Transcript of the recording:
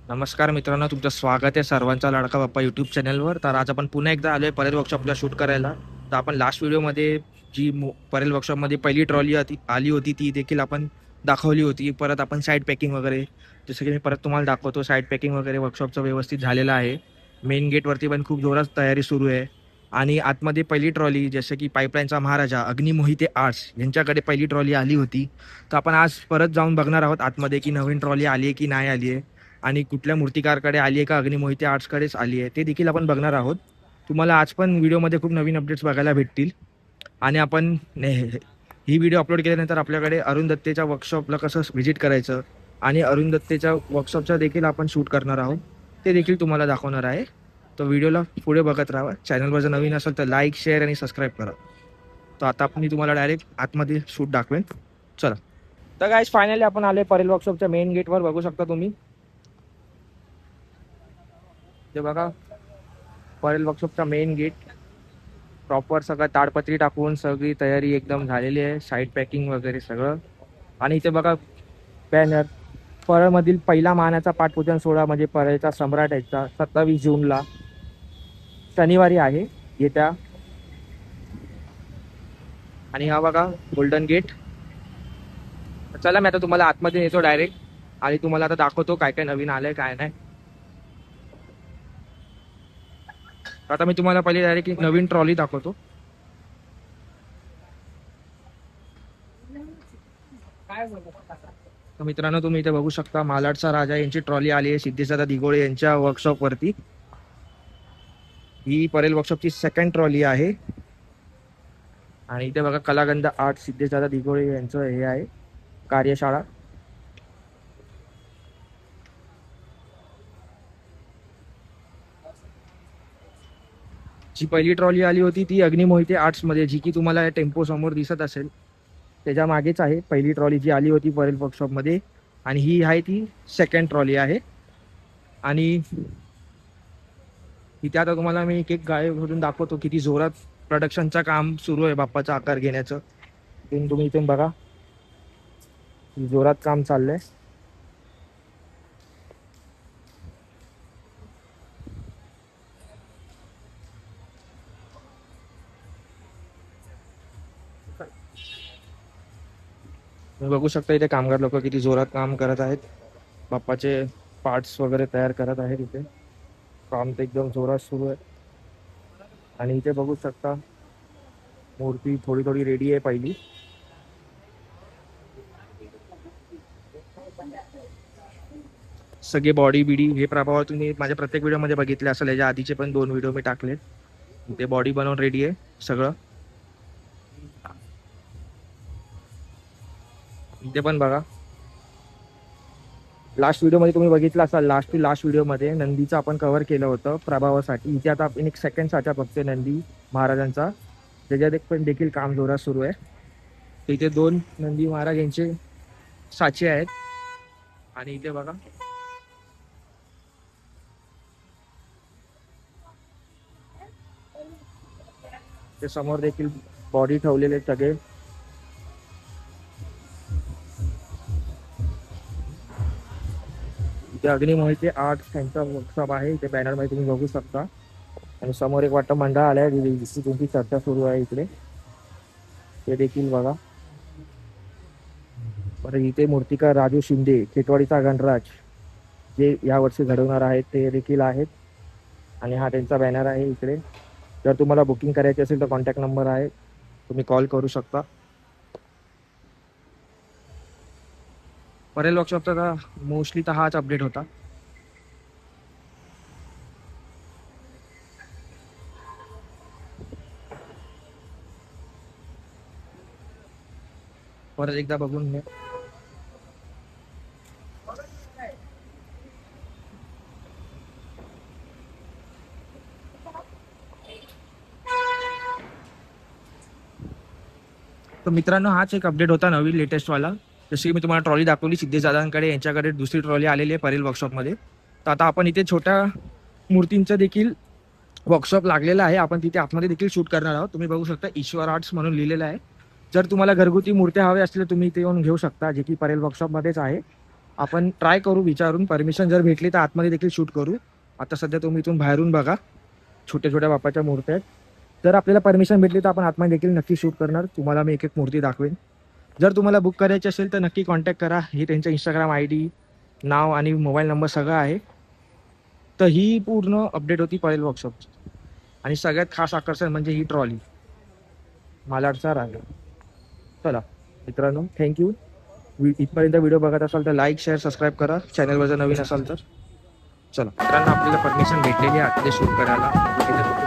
नमस्कार मित्रांनो, तुमचं स्वागत आहे सर्वांचा लाडका बाप्पा यूट्यूब चॅनलवर. तर आज आपण पुन्हा एकदा आलोय परेल वर्कशॉपला शूट करायला. तर आपण लास्ट व्हिडिओमध्ये जी परेल वर्कशॉपमध्ये पहिली ट्रॉली आली होती ती देखील आपण दाखवली होती. परत आपण साईड पॅकिंग वगैरे, जसं की मी परत तुम्हाला दाखवतो, साईड पॅकिंग वगैरे वर्कशॉपचं व्यवस्थित झालेलं आहे. मेन गेटवरती पण खूप जोरात तयारी सुरू आहे. आणि आतमध्ये पहिली ट्रॉली, जसं की पाईपलाईनचा महाराजा अग्निमोहिते आर्ट्स यांच्याकडे पहिली ट्रॉली आली होती. तर आपण आज परत जाऊन बघणार आहोत आतमध्ये की नवीन ट्रॉली आली आहे की नाही आली आहे, आणि कुठल्या मूर्तिकारकडे आली आहे का अग्निमोहिते आर्ट्सकडेच आली आहे ते देखील आपण बघणार आहोत. तुम्हाला आज पण व्हिडिओमध्ये खूप नवीन अपडेट्स बघायला भेटतील. आणि आपण ही व्हिडिओ अपलोड केल्यानंतर आपल्याकडे अरुण दत्तेच्या वर्कशॉपला कसं व्हिजिट करायचं आणि अरुण दत्तेच्या वर्कशॉपचा देखील आपण शूट करणार आहोत, ते देखील तुम्हाला दाखवणार आहे. तर व्हिडिओला पुढे बघत राहा. चॅनलवर जर नवीन असेल तर लाईक, शेअर आणि सबस्क्राईब करा. तर आता आपण तुम्हाला डायरेक्ट आतमध्ये शूट दाखवेन. चला. तर गाईज, फायनली आपण आले परेल वर्कशॉपच्या मेन गेटवर. बघू शकता तुम्ही, ते बघा, परेल वर्कशॉपचा मेन गेट. प्रॉपर सगळं ताडपत्री टाकून सगळी तयारी एकदम झालेली आहे, साईड पॅकिंग वगैरे सगळं. आणि इथे बघा बॅनर, परळमधील पहिला मानाचा पाटपूजन सोहळा म्हणजे परळचा सम्राट याचा 27 जूनला शनिवारी आहे येत्या. आणि हा बघा गोल्डन गेट. चला, मी आता तुम्हाला आतमध्ये येतो डायरेक्ट आणि तुम्हाला आता दाखवतो काय काय नवीन आलंय काय नाही. आता मी तुम्हाला पहिले डायरेक्ट एक नवीन ट्रॉली दाखवतो. तर मित्रांनो, तुम्ही इथे बघू शकता मालाडचा राजा यांची ट्रॉली आली आहे सिद्धेशदादा दिघोळे यांच्या वर्कशॉप वरती. ही परेल वर्कशॉपची सेकंड ट्रॉली आहे. आणि इथे बघा कलागंध आर्ट सिद्धेशदादा दिघोळे यांचं हे आहे कार्यशाळा. जी पहिली ट्रॉली आली होती ती अग्निमोहिते आर्ट्स मध्ये, जी की तुम्हाला टेम्पो समोर दिसत असेल त्याच्या मागेच आहे पहिली ट्रॉली जी आली होती परेल वर्कशॉप मध्ये. आणि ही आहे ती सेकंड ट्रॉली आहे. आणि इथे आता तुम्हाला मी एक एक गाय भरून दाखवतो किती जोरात प्रोडक्शनचं काम सुरू आहे बाप्पाचा आकार घेण्याचं. तुम्ही इथून बघा, जोरात काम चाललंय. तुम्ही बघू शकता इथे कामगार लोक किती जोरात काम करत आहेत. बाप्पाचे पार्ट्स वगैरे तयार करत आहेत. इथे काम तर एकदम जोरात सुरू आहे. आणि इथे बघू शकता मूर्ती थोडी थोडी रेडी आहे पहिली. सगळे बॉडी बिडी हे प्रभाव तुम्ही माझ्या प्रत्येक व्हिडिओमध्ये बघितले असेल. याच्या आधीचे पण 2 व्हिडिओ मी टाकलेत. ते बॉडी बनवून रेडी आहे सगळं. इथे पण बघा, लास्ट व्हिडिओमध्ये तुम्ही बघितलं असाल, लास्ट टू लास्ट व्हिडिओमध्ये नंदीचं आपण कव्हर केलं होतं प्रभावासाठी. इथे आता आपण एक सेकंड साचा बघतोय नंदी महाराजांचा, त्याच्यात पण देखील काम जोरात सुरू आहे. इथे 2 नंदी महाराज यांचे साचे आहेत. आणि इथे बघा ते समोर देखील बॉडी ठेवलेले सगळे. इथे अग्निमोहिते आर्ट त्यांचा वर्कशॉप आहे. इथे बॅनर मध्ये तुम्ही बघू शकता. आणि समोर एक वाटतं मंडळ आलंय जिथे तुमची चर्चा सुरू आहे इकडे, ते देखील बघा. बरं, इथे मूर्तिकार राजू शिंदे खेटवाडीचा गणराज जे यावर्षी घडवणार आहेत ते देखील आहेत. आणि हा त्यांचा बॅनर आहे इकडे. जर तुम्हाला बुकिंग करायची असेल तर कॉन्टॅक्ट नंबर आहे, तुम्ही कॉल करू शकता. परेल वर्कशॉपचा मोस्टली तर हाच अपडेट होता. परत एकदा बघून घ्या. तर मित्रांनो, हाच एक अपडेट होता नवीन लेटेस्टवाला. जशी मी तुम्हाला ट्रॉली दाखवली सिद्धेशदादांकडे, यांच्याकडे दुसरी ट्रॉली आलेली आहे परेल वर्कशॉपमध्ये. तर आता आपण इथे छोट्या मूर्तींचं देखील वर्कशॉप लागलेला आहे, आपण तिथे आतमध्ये देखील शूट करणार आहोत. तुम्ही बघू शकता ईश्वर आर्ट्स म्हणून लिहिलेलं आहे. जर तुम्हाला घरगुती मूर्त्या हव्या असतील तर तुम्ही इथे येऊन घेऊ शकता, जे की परेल वर्कशॉपमध्येच आहे. आपण ट्राय करू विचारून, परमिशन जर भेटली तर आतमध्ये देखील शूट करू. आता सध्या तुम्ही इथून बाहेरून बघा, छोट्या छोट्या बाप्पाच्या मूर्त्या आहेत. जर आपल्याला परमिशन भेटली तर आपण आतमध्ये देखील नक्की शूट करणार. तुम्हाला मी एक एक मूर्ती दाखवेन. जर तुम्हाला बुक करायची असेल तर नक्की कॉन्टॅक्ट करा. हे त्यांचं इंस्टाग्राम ID, नाव आणि मोबाईल नंबर सगळं आहे. तर ही पूर्ण अपडेट होती परेल वर्कशॉपची. आणि सगळ्यात खास आकर्षण म्हणजे ही ट्रॉली मालाडचा राजा. चला मित्रांनो, थँक्यू. इथपर्यंत व्हिडिओ बघत असाल तर लाईक, शेअर, सबस्क्राईब करा. चॅनलवर जर नवीन असाल तर चला. मित्रांनो, आपल्याला परमिशन भेटलेली आहे आतमध्ये शूट करायला.